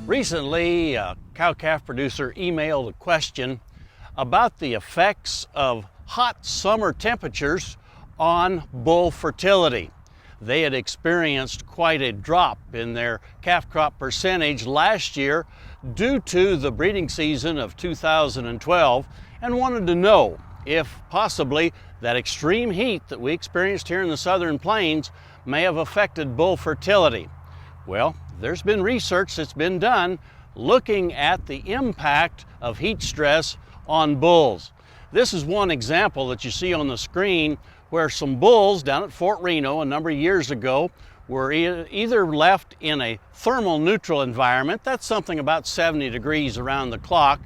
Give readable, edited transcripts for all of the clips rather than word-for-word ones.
Recently, a cow-calf producer emailed a question about the effects of hot summer temperatures on bull fertility. They had experienced quite a drop in their calf crop percentage last year due to the breeding season of 2012 and wanted to know if possibly that extreme heat that we experienced here in the southern plains may have affected bull fertility. Well, there's been research that's been done looking at the impact of heat stress on bulls. This is one example that you see on the screen where some bulls down at Fort Reno a number of years ago were either left in a thermal neutral environment, that's something about 70 degrees around the clock,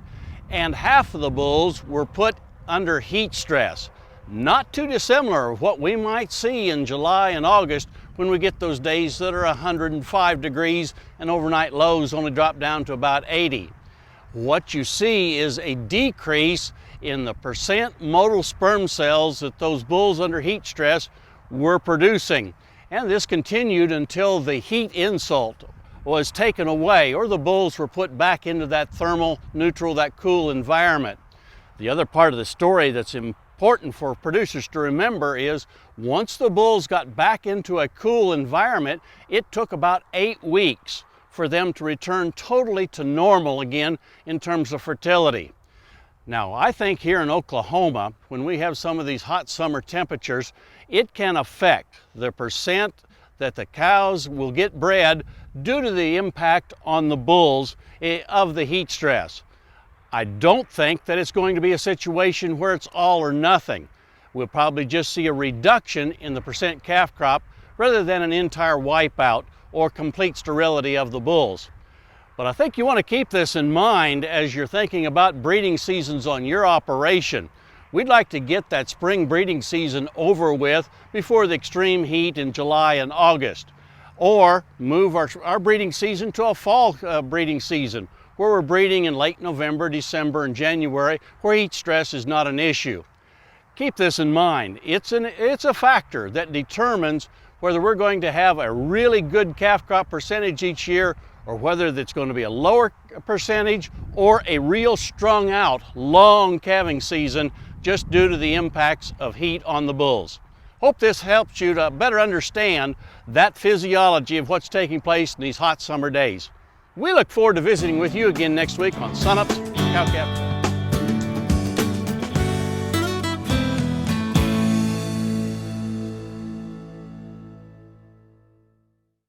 and half of the bulls were put under heat stress. Not too dissimilar of what we might see in July and August when we get those days that are 105 degrees and overnight lows only drop down to about 80. What you see is a decrease in the percent motile sperm cells that those bulls under heat stress were producing. And this continued until the heat insult was taken away or the bulls were put back into that thermal neutral, that cool environment. The other part of the story that's important for producers to remember is once the bulls got back into a cool environment, it took about 8 weeks for them to return totally to normal again in terms of fertility. Now, I think here in Oklahoma, when we have some of these hot summer temperatures, it can affect the percent that the cows will get bred due to the impact on the bulls of the heat stress. I don't think that it's going to be a situation where it's all or nothing. We'll probably just see a reduction in the percent calf crop rather than an entire wipeout or complete sterility of the bulls. But I think you want to keep this in mind as you're thinking about breeding seasons on your operation. We'd like to get that spring breeding season over with before the extreme heat in July and August, or move our breeding season to a fall breeding season where we're breeding in late November, December, and January, where heat stress is not an issue. Keep this in mind. It's a factor that determines whether we're going to have a really good calf crop percentage each year or whether it's going to be a lower percentage or a real strung out, long calving season just due to the impacts of heat on the bulls. Hope this helps you to better understand that physiology of what's taking place in these hot summer days. We look forward to visiting with you again next week on Sunups Cow Calf.